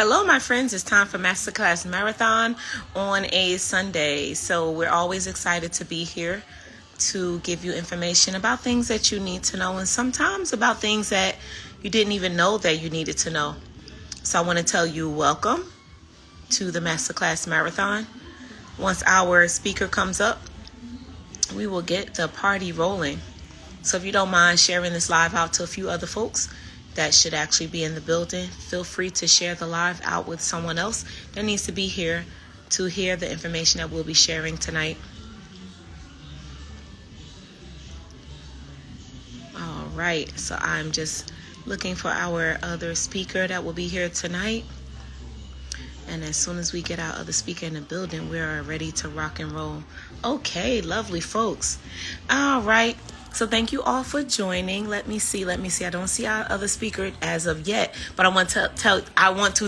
Hello, my friends. It's time for Masterclass Marathon on a Sunday. So we're always excited to be here to give you information about things that you need to know and sometimes about things that you didn't even know that you needed to know. So I want to tell you welcome to the Masterclass Marathon. Once our speaker comes up, we will get the party rolling. So if you don't mind sharing this live out to a few other folks that should actually be in the building, feel free to share the live out with someone else that needs to be here to hear the information that we'll be sharing tonight. All right, so I'm just looking for our other speaker that will be here tonight. And as soon as we get our other speaker in the building, we're ready to rock and roll. Okay, lovely folks. All right. So thank you all for joining. Let me see. I don't see our other speaker as of yet, but I want to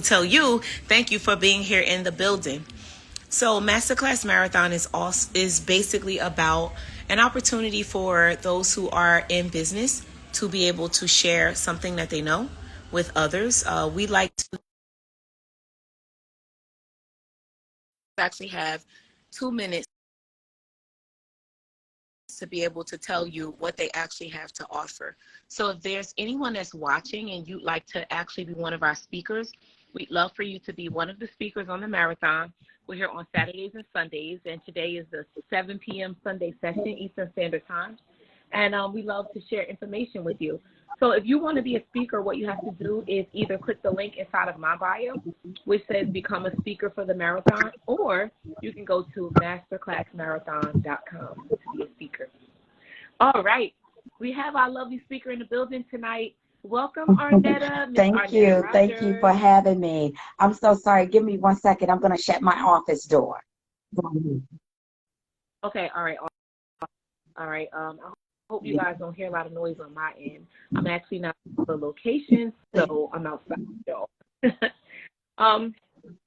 tell you, thank you for being here in the building. So Masterclass Marathon is basically about an opportunity for those who are in business to be able to share something that they know with others. We like to actually have 2 minutes to be able to tell you what they actually have to offer. So if there's anyone that's watching and you'd like to actually be one of our speakers, we'd love for you to be one of the speakers on the marathon. We're here on Saturdays and Sundays, and today is the 7 p.m. Sunday session, Eastern Standard Time. And we love to share information with you. So if you want to be a speaker, what you have to do is either click the link inside of my bio, which says become a speaker for the marathon, or you can go to masterclassmarathon.com to be a speaker. All right. We have our lovely speaker in the building tonight. Welcome, Arnetta. Thank you. Thank you for having me. I'm so sorry. Give me 1 second. I'm going to shut my office door. Okay. All right. All right. I hope you guys don't hear a lot of noise on my end. I'm actually not at the location, so I'm outside, y'all.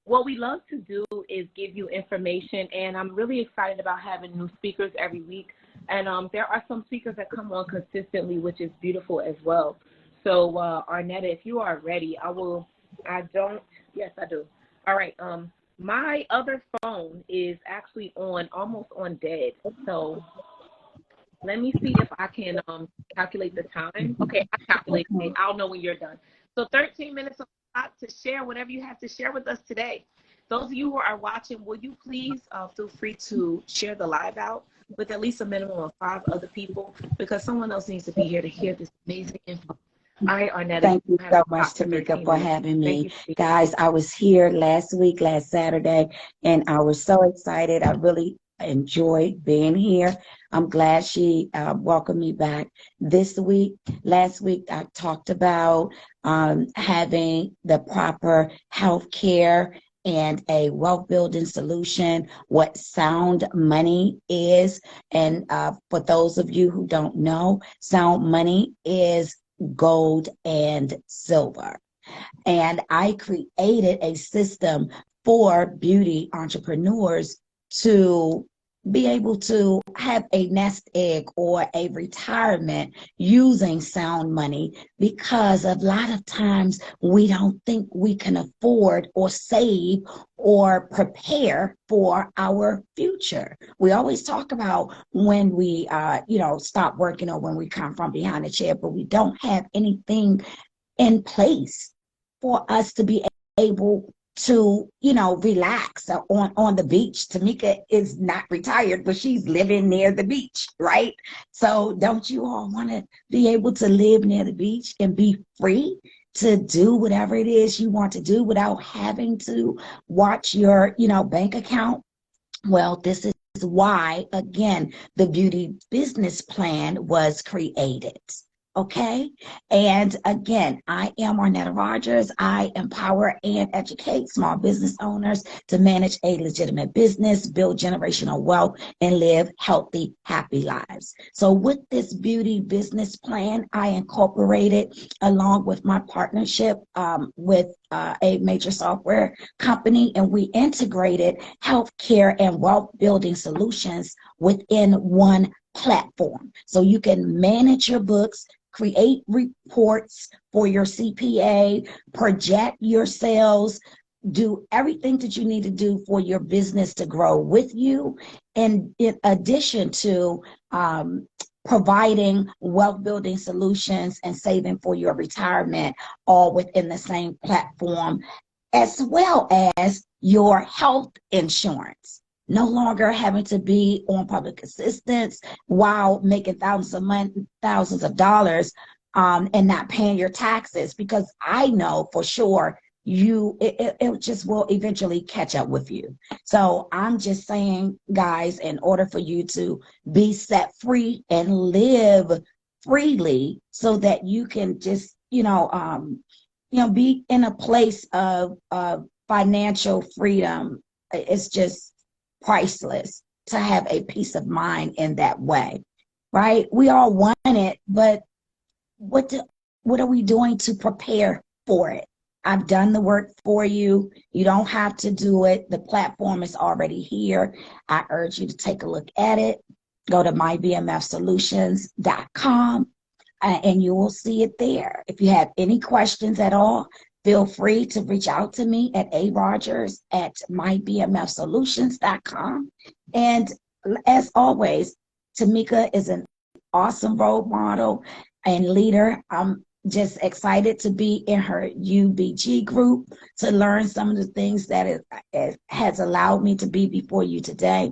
What we love to do is give you information, and I'm really excited about having new speakers every week. And there are some speakers that come on consistently, which is beautiful as well. So, Arnetta, if you are ready, yes, I do. All right. My other phone is actually almost on dead. So let me see if I can calculate the time. Okay, I calculated it. I'll know when you're done. So 13 minutes on the clock to share whatever you have to share with us today. Those of you who are watching, will you please feel free to share the live out with at least a minimum of 5 other people, because someone else needs to be here to hear this amazing info. All right, Arnetta. Thank you so much, Tamika, for having me. Guys, I was here last Saturday, and I was so excited. I really enjoyed being here. I'm glad she welcomed me back this week. Last week, I talked about having the proper health care and a wealth building solution, what sound money is. And for those of you who don't know, sound money is gold and silver. And I created a system for beauty entrepreneurs to be able to have a nest egg or a retirement using sound money, because a lot of times we don't think we can afford or save or prepare for our future. We always talk about when we stop working or when we come from behind a chair, but we don't have anything in place for us to be able to, relax on the beach. Tamika is not retired, but she's living near the beach, right? So don't you all want to be able to live near the beach and be free to do whatever it is you want to do without having to watch your, bank account? Well, this is why, again, the beauty business plan was created. Okay. And again, I am Arnetta Rogers. I empower and educate small business owners to manage a legitimate business, build generational wealth, and live healthy, happy lives. So with this beauty business plan, I incorporated, along with my partnership with a major software company, and we integrated healthcare and wealth building solutions within one platform. So you can manage your books, create reports for your CPA, project your sales, do everything that you need to do for your business to grow with you. And in addition to providing wealth building solutions and saving for your retirement, all within the same platform, as well as your health insurance. No longer having to be on public assistance while making thousands of dollars and not paying your taxes, because I know for sure it just will eventually catch up with you. So I'm just saying, guys, in order for you to be set free and live freely so that you can just, be in a place of financial freedom, it's just priceless to have a peace of mind in that way, right? We all want it, but what are we doing to prepare for it? I've done the work for you. You don't have to do it. The platform is already here. I urge you to take a look at it. Go to mybmfsolutions.com and you will see it there. If you have any questions at all, feel free to reach out to me at arogers@mybmfsolutions.com. And as always, Tamika is an awesome role model and leader. I'm just excited to be in her UBG group to learn some of the things that it has allowed me to be before you today.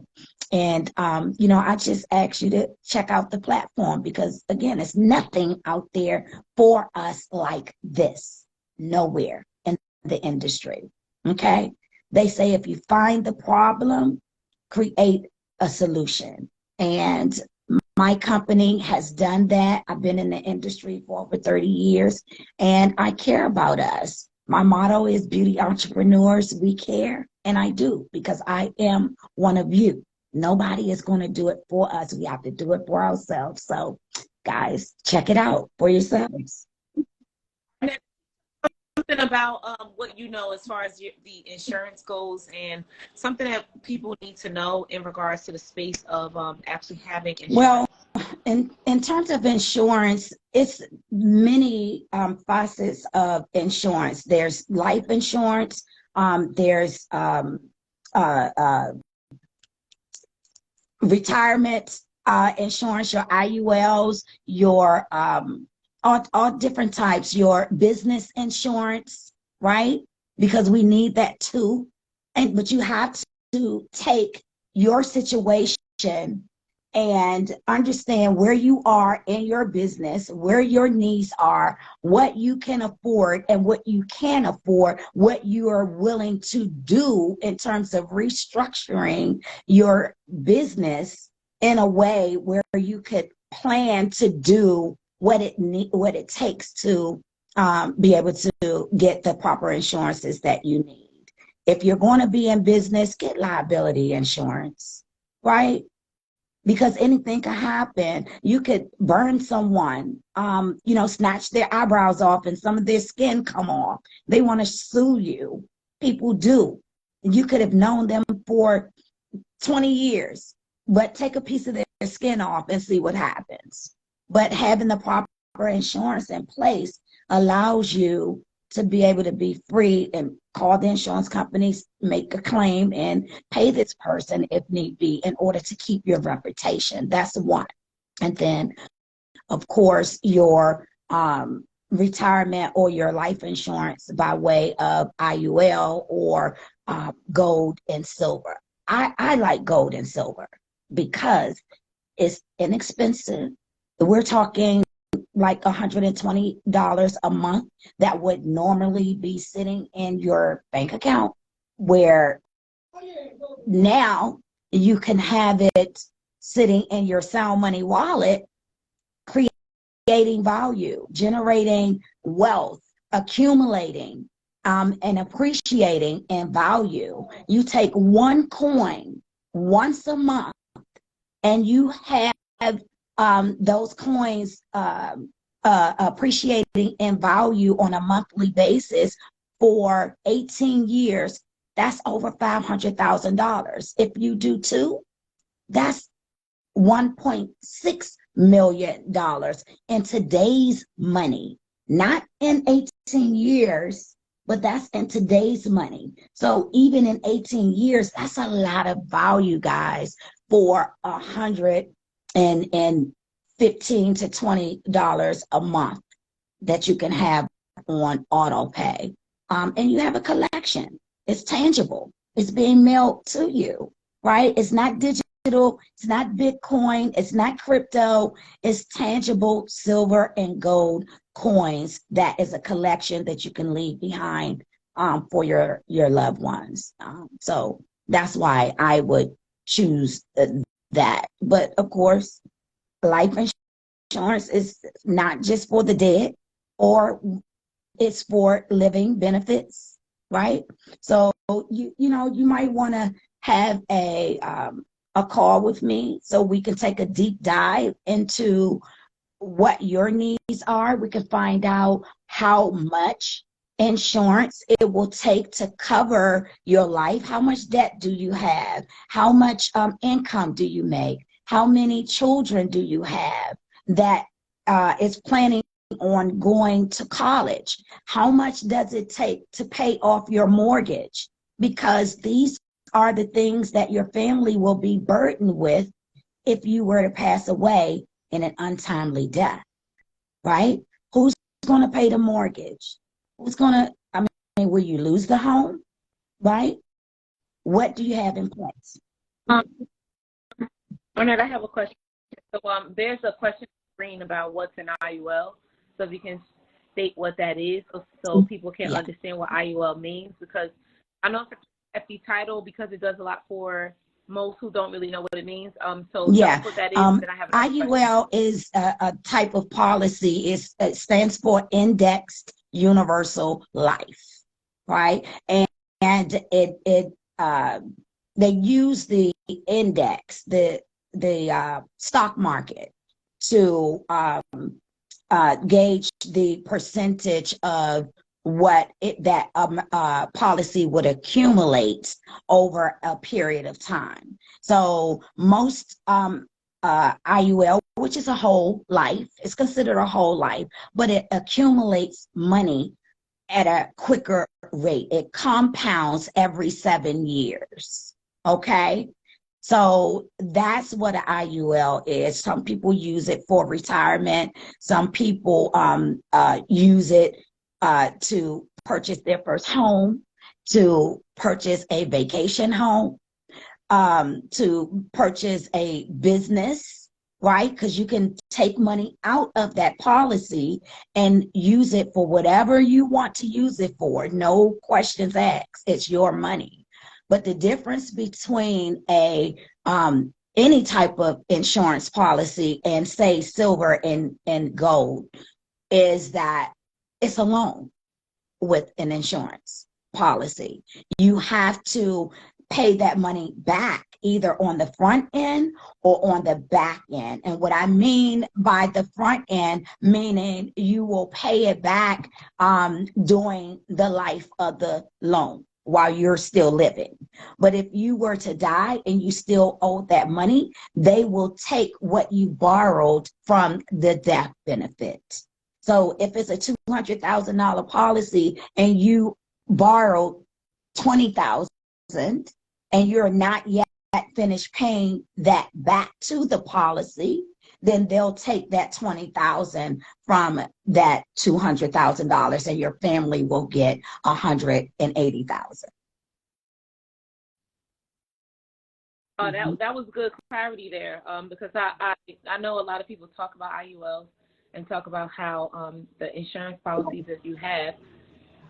And, I just ask you to check out the platform because, again, it's nothing out there for us like this. Nowhere in the industry. Okay? They say if you find the problem, create a solution. And my company has done that. I've been in the industry for over 30 years, and I care about us. My motto is Beauty Entrepreneurs, We Care, and I do because I am one of you. Nobody is going to do it for us. We have to do it for ourselves. So, guys, check it out for yourselves. Something about what you know as far as the insurance goes, and something that people need to know in regards to the space of actually having insurance. Well, in terms of insurance, it's many facets of insurance. There's life insurance. There's retirement insurance, your IULs, your all different types, your business insurance, right? Because we need that too. But you have to take your situation and understand where you are in your business, where your needs are, what you can afford and what you can't afford, what you are willing to do in terms of restructuring your business in a way where you could plan to do what it takes to be able to get the proper insurances that you need. If you're going to be in business, get liability insurance, right? Because anything can happen. You could burn someone, snatch their eyebrows off and some of their skin come off. They want to sue you. People do. You could have known them for 20 years, but take a piece of their skin off and see what happens. But having the proper insurance in place allows you to be able to be free and call the insurance companies, make a claim, and pay this person if need be in order to keep your reputation. That's one. And then, of course, your retirement or your life insurance by way of IUL or gold and silver. I like gold and silver because it's inexpensive. We're talking like $120 a month that would normally be sitting in your bank account, where now you can have it sitting in your sound money wallet, creating value, generating wealth, accumulating and appreciating in value. You take one coin once a month and you have those coins appreciating in value on a monthly basis for 18 years. That's over $500,000. If you do two, that's $1.6 million in today's money, not in 18 years, but that's in today's money. So even in 18 years, that's a lot of value, guys, for $115 to $20 a month that you can have on auto pay. And you have a collection. It's tangible. It's being mailed to you, right? It's not digital. It's not Bitcoin. It's not crypto. It's tangible silver and gold coins. That is a collection that you can leave behind for your loved ones. So that's why I would choose that. But of course, life insurance is not just for the dead, or it's for living benefits, right? So you might want to have a call with me so we can take a deep dive into what your needs are. We can find out how much insurance it will take to cover your life. How much debt do you have? How much income do you make? How many children do you have that is planning on going to college? How much does it take to pay off your mortgage? Because these are the things that your family will be burdened with if you were to pass away in an untimely death, right? Who's going to pay the mortgage? Who's going to, will you lose the home, right? What do you have in place? Arnett, I have a question. So there's a question screen about what's an IUL. So if you can state what that is so people can understand what IUL means, because I know it's a hefty title because it does a lot for most who don't really know what it means. So tell us what that is, then I have IUL is a type of policy. It stands for Indexed Universal Life, right? And it they use the index, the stock market, to gauge the percentage of what that policy would accumulate over a period of time. So most IUL, which is a whole life, is considered a whole life, but it accumulates money at a quicker rate. It compounds every 7 years. Okay. So that's what an IUL is. Some people use it for retirement. Some people use it to purchase their first home, to purchase a vacation home, to purchase a business, right? Because you can take money out of that policy and use it for whatever you want to use it for. No questions asked. It's your money. But the difference between any type of insurance policy and, say, silver and gold is that it's a loan with an insurance policy. You have to pay that money back either on the front end or on the back end. And what I mean by the front end, meaning you will pay it back during the life of the loan while you're still living. But if you were to die and you still owe that money, they will take what you borrowed from the death benefit. So if it's a $200,000 policy and you borrowed $20,000 and you're not yet finished paying that back to the policy, then they'll take that $20,000 from that $200,000 and your family will get $180,000. Oh, that was good clarity there, because I know a lot of people talk about IULs and talk about how the insurance policies that you have,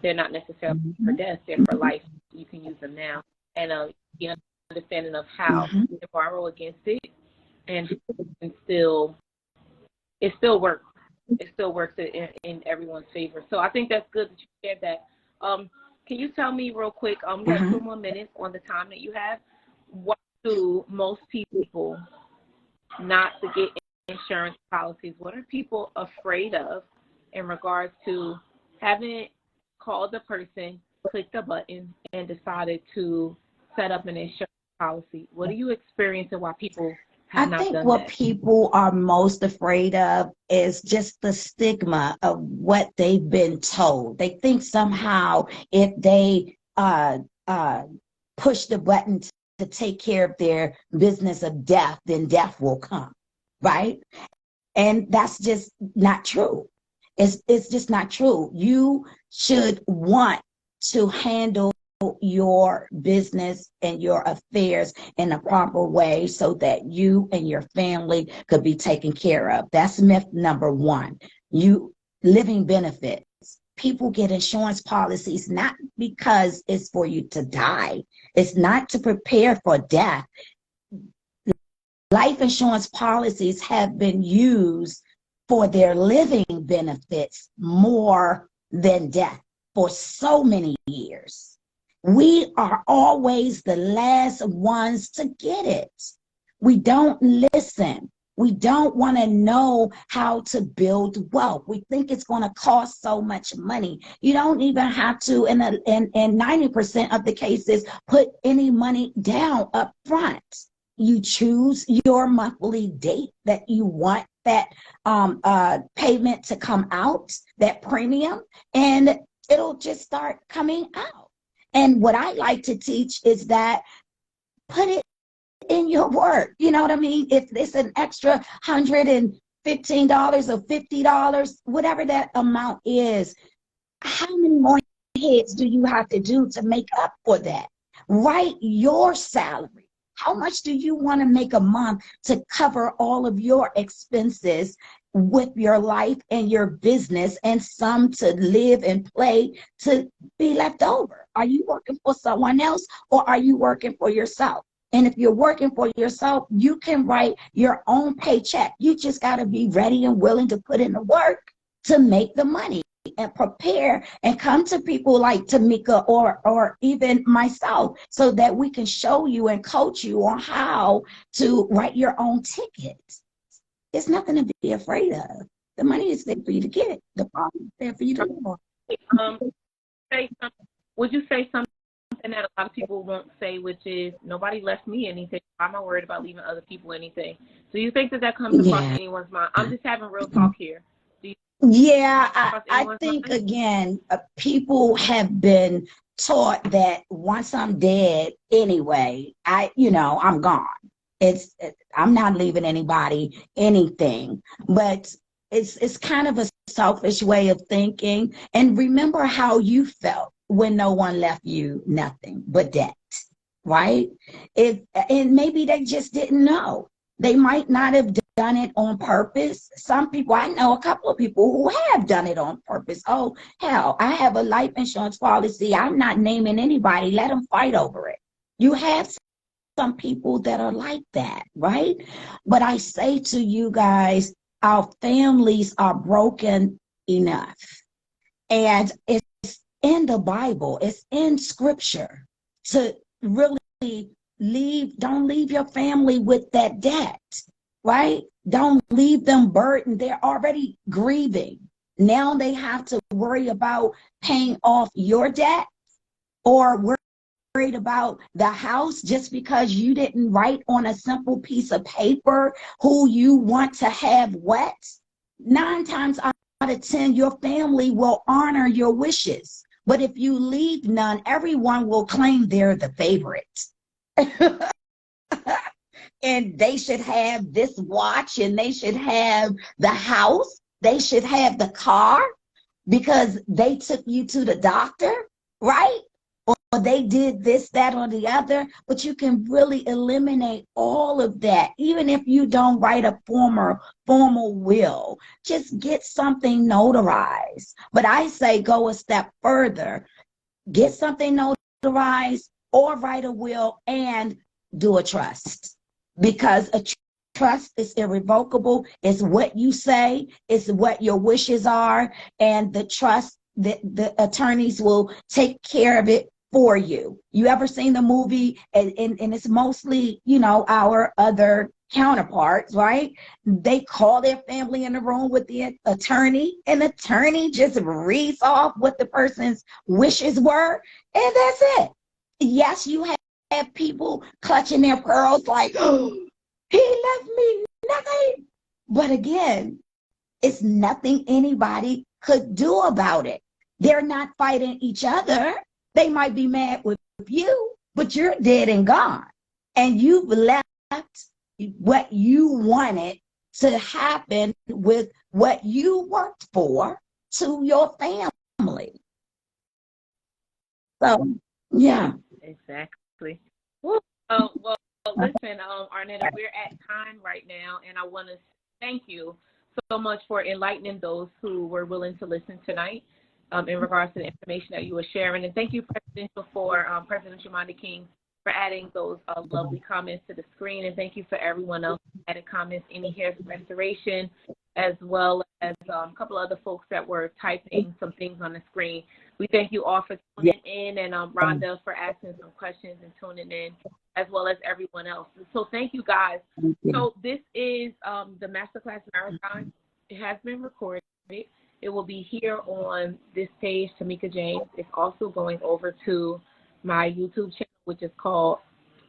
they're not necessarily for death, they're for life. You can use them now. And the understanding of how you can borrow against it, and it still works. It still works in everyone's favor. So I think that's good that you shared that. Can you tell me real quick, we have 2 more minutes on the time that you have. What do most people not to get insurance policies? What are people afraid of in regards to having called the person, clicked the button, and decided to set up an insurance policy? What are you experiencing why people I have not think done what that. people are most afraid of is just the stigma of what they've been told. They think somehow if they uh, push the button to take care of their business of death, then death will come, right? And that's just not true. It's just not true. You should want to handle your business and your affairs in a proper way so that you and your family could be taken care of. That's myth number one. You living benefits. People get insurance policies not because it's for you to die. It's not to prepare for death. Life insurance policies have been used for their living benefits more than death for so many years. We are always the last ones to get it. We don't listen. We don't want to know how to build wealth. We think it's going to cost so much money. You don't even have to, in 90% of the cases, put any money down up front. You choose your monthly date that you want that payment to come out, that premium, and it'll just start coming out. And what I like to teach is that put it in your work. You know what I mean? If it's an extra $115 or $50, whatever that amount is, how many more heads do you have to do to make up for that? Write your salary. How much do you want to make a month to cover all of your expenses with your life and your business, and some to live and play to be left over? Are you working for someone else, or are you working for yourself? And if you're working for yourself, you can write your own paycheck. You just got to be ready and willing to put in the work to make the money and prepare and come to people like Tamika or even myself so that we can show you and coach you on how to write your own ticket. It's nothing to be afraid of. The money is there for you to get it. The problem is there for you to live on. Would you say something that a lot of people won't say, which is, nobody left me anything. Why am I worried about leaving other people anything? So you think that comes across anyone's mind? I'm just having real talk here. Yeah, I think, again, people have been taught that once I'm dead anyway, I'm gone. I'm not leaving anybody anything, but it's kind of a selfish way of thinking. And remember how you felt when no one left you nothing but debt, right? And maybe they just didn't know. They might not have done it on purpose. Some people, I know a couple of people who have done it on purpose. Oh, hell, I have a life insurance policy. I'm not naming anybody. Let them fight over it. You have some people that are like that, right? But I say to you guys, our families are broken enough. And it's in the Bible, it's in scripture to really don't leave your family with that debt, right? Don't leave them burdened. They're already grieving. Now they have to worry about paying off your debt, or worried about the house just because you didn't write on a simple piece of paper who you want to have what. 9 times out of 10, your family will honor your wishes. But if you leave none, everyone will claim they're the favorite. And they should have this watch, and they should have the house, they should have the car because they took you to the doctor, right? Or they did this, that, or the other. But you can really eliminate all of that. Even if you don't write a formal will, just get something notarized. But I say go a step further. Get something notarized or write a will and do a trust. Because a trust is irrevocable. It's what you say, it's what your wishes are, and the trust, the attorneys will take care of it for you. You ever seen the movie, and it's mostly, our other counterparts, right? They call their family in the room with the attorney, and the attorney just reads off what the person's wishes were, and that's it. Yes, you have people clutching their pearls like, oh, He left me nothing. But again, it's nothing anybody could do about it. They're not fighting each other. They might be mad with you, but you're dead and gone. And you've left what you wanted to happen with what you worked for to your family. So, yeah. Exactly. Well, listen, Arnetta, we're at time right now, and I want to thank you so much for enlightening those who were willing to listen tonight in regards to the information that you were sharing. And thank you, President Shamanda King, for adding those lovely comments to the screen. And thank you for everyone else who added comments, Any Hair Restoration, as well as a couple other folks that were typing some things on the screen. We thank you all for tuning in, and Rhonda for asking some questions and tuning in, as well as everyone else. So thank you, guys. So this is the Masterclass Marathon. It has been recorded. It will be here on this page, Tamika James. It's also going over to my YouTube channel, which is called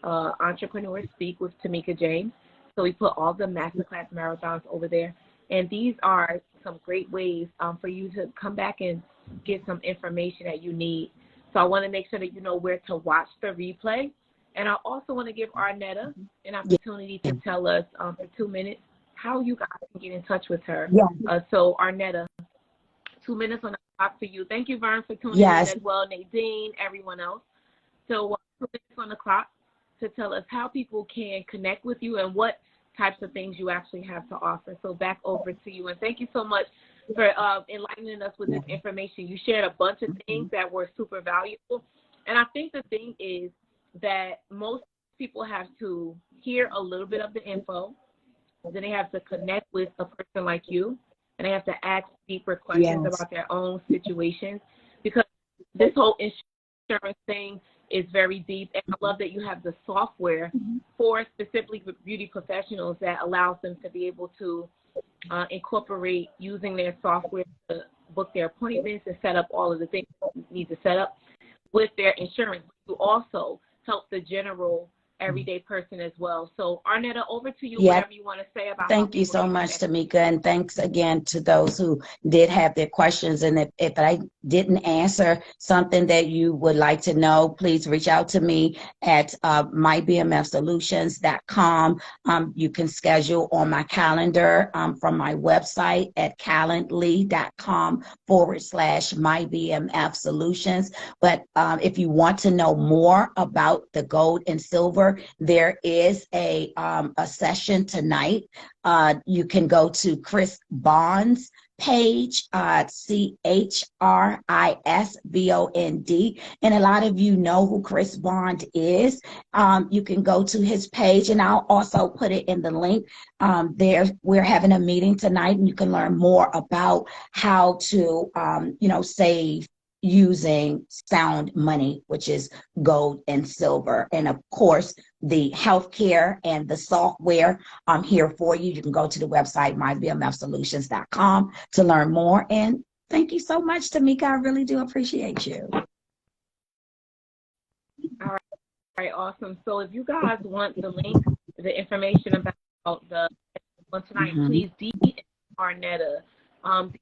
Entrepreneur Speak with Tamika James. So we put all the Masterclass Marathons over there. And these are some great ways for you to come back and get some information that you need. So I want to make sure that you know where to watch the replay. And I also want to give Arnetta an opportunity to tell us for 2 minutes how you guys can get in touch with her. So Arnetta, 2 minutes on the clock for you. Thank you, Vern, for tuning in as well. Nadine, everyone else. So 2 minutes on the clock to tell us how people can connect with you and what types of things you actually have to offer. So back over to you. And thank you so much for enlightening us with this information. You shared a bunch of things that were super valuable. And I think the thing is that most people have to hear a little bit of the info, then they have to connect with a person like you, and they have to ask deeper questions about their own situations, because this whole insurance thing is very deep. And I love that you have the software for specifically beauty professionals that allows them to be able to incorporate using their software to book their appointments and set up all of the things you need to set up with their insurance. You also help the general everyday person as well. So Arnetta, over to you, whatever you want to say about. Thank you so much, Tamika, and thanks again to those who did have their questions. And if I didn't answer something that you would like to know, please reach out to me at mybmfsolutions.com. You can schedule on my calendar from my website at calendly.com/mybmfsolutions. But if you want to know more about the gold and silver, there is a session tonight. You can go to Chris Bond's page, ChrisBond. And a lot of you know who Chris Bond is. You can go to his page, and I'll also put it in the link. We're having a meeting tonight, and you can learn more about how to, save using sound money, which is gold and silver. And of course, the healthcare and the software, I'm here for you. You can go to the website, mybmfsolutions.com, to learn more. And thank you so much, Tamika. I really do appreciate you. All right, awesome. So if you guys want the link, the information about the one tonight, please DM Arnetta the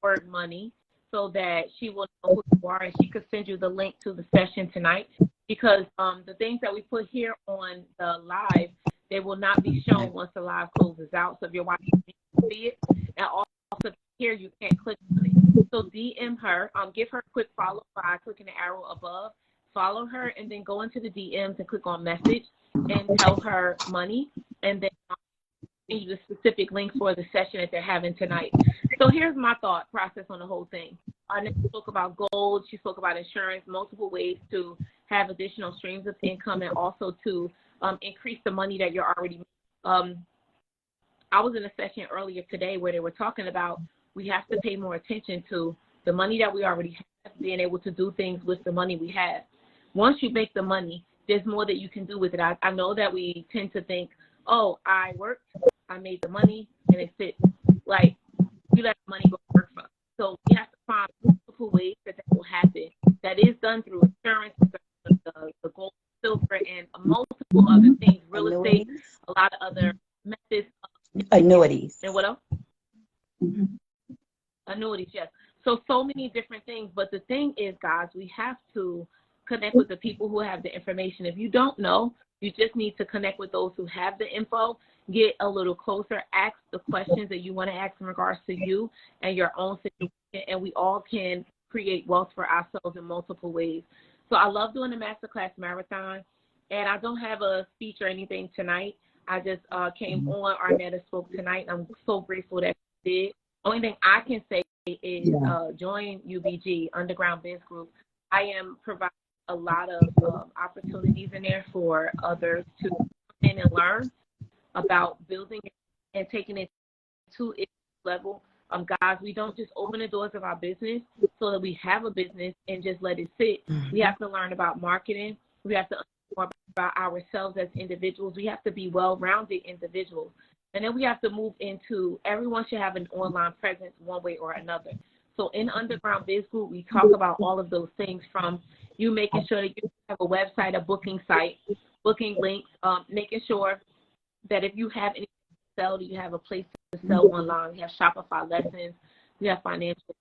word money, so that she will know who you are, and she could send you the link to the session tonight. Because the things that we put here on the live, they will not be shown once the live closes out. So if you're watching, you can see it. And also here, you can't click on it. So DM her, give her a quick follow by clicking the arrow above. Follow her, and then go into the DMs and click on message and tell her money, and then you the specific link for the session that they're having tonight. So here's my thought process on the whole thing. Arnetta spoke about gold. She spoke about insurance, multiple ways to have additional streams of income, and also to increase the money that you're already making. I was in a session earlier today where they were talking about we have to pay more attention to the money that we already have, being able to do things with the money we have. Once you make the money, there's more that you can do with it. I know that we tend to think, oh, I worked, I made the money, and it's it. Like, you let the money go work for us. So we have to find multiple ways that will happen. That is done through insurance, the gold, silver, and multiple other things, real estate, a lot of other Annuities. And what else? Mm-hmm. Annuities, yes. So many different things. But the thing is, guys, we have to connect with the people who have the information. If you don't know, you just need to connect with those who have the info, get a little closer, ask the questions that you want to ask in regards to you and your own situation, and we all can create wealth for ourselves in multiple ways. So I love doing the Masterclass Marathon, and I don't have a speech or anything tonight. I just came on. Arnetta spoke tonight, and I'm so grateful that she did. Only thing I can say is join UBG, Underground Biz Group. I am providing a lot of opportunities in there for others to come in and learn about building and taking it to its level. Guys, we don't just open the doors of our business so that we have a business and just let it sit. We have to learn about marketing. We have to understand more about ourselves as individuals. We have to be well-rounded individuals. And then we have to move into everyone should have an online presence one way or another. So in Underground Biz Group, we talk about all of those things, from you making sure that you have a website, a booking site, booking links, making sure that if you have anything to sell, you have a place to sell online. We have Shopify lessons. We have financial.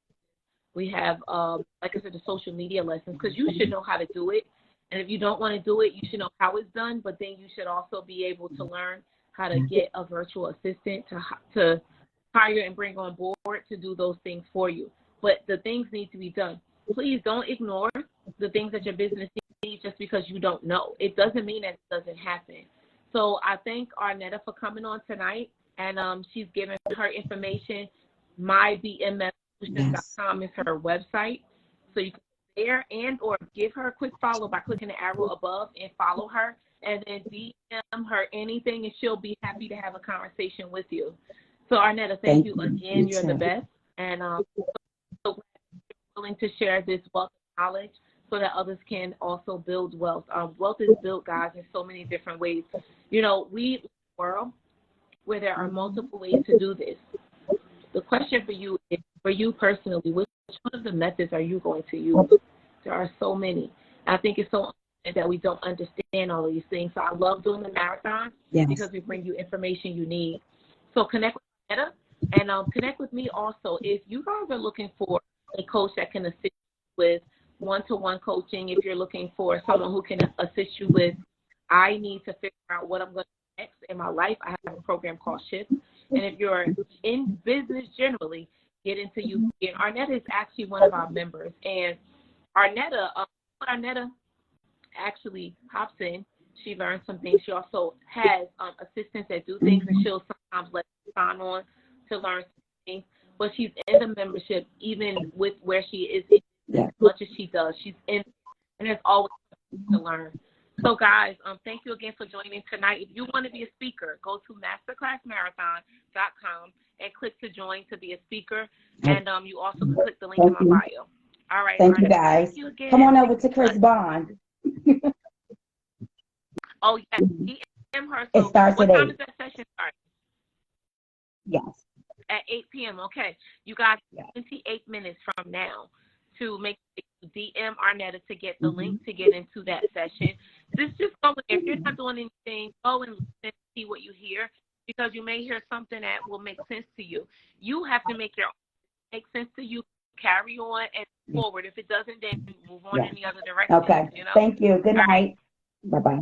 We have, like I said, the social media lessons, because you should know how to do it. And if you don't want to do it, you should know how it's done. But then you should also be able to learn how to get a virtual assistant to hire and bring on board to do those things for you. But the things need to be done. Please don't ignore the things that your business needs just because you don't know. It doesn't mean that it doesn't happen. So I thank Arnetta for coming on tonight, and she's given her information. mybmsolutions.com is her website. So you can go there and or give her a quick follow by clicking the arrow above and follow her, and then DM her anything, and she'll be happy to have a conversation with you. So Arnetta, thank you again. You're the best. And so willing to share this wealth of knowledge so that others can also build wealth. Wealth is built, guys, in so many different ways. You know, we live in a world where there are multiple ways to do this. The question for you is, for you personally, which one of the methods are you going to use? There are so many. I think it's so that we don't understand all of these things. So I love doing the marathon because we bring you information you need. So connect with Meta and connect with me also. If you guys are looking for a coach that can assist you with one-to-one coaching, if you're looking for someone who can assist you with, I need to figure out what I'm going to do next in my life, I have a program called Shift. And if you're in business generally, get into you. And Arnetta is actually one of our members. And Arnetta actually hops in. She learns some things. She also has assistants that do things, and she'll sometimes let her sign on to learn things. But she's in the membership, even with where she is, as much as she does. She's in, and there's always something to learn. So, guys, thank you again for joining tonight. If you want to be a speaker, go to masterclassmarathon.com and click to join to be a speaker. And you also can click the link in my bio. All right. Thank you, guys. Thank you again. Come on over to Chris Bond. Oh, yes. DM her. So it starts what at time 8. Is that session start? Yes. At 8 p.m. Okay. You got 28 minutes from now to make DM Arnetta to get the link to get into that session. Just go. If you're not doing anything, go and listen and see what you hear, because you may hear something that will make sense to you. You have to make make sense to you. Carry on and forward. If it doesn't, then move on in the other direction. Okay. You know? Thank you. Good night. Right. Bye-bye.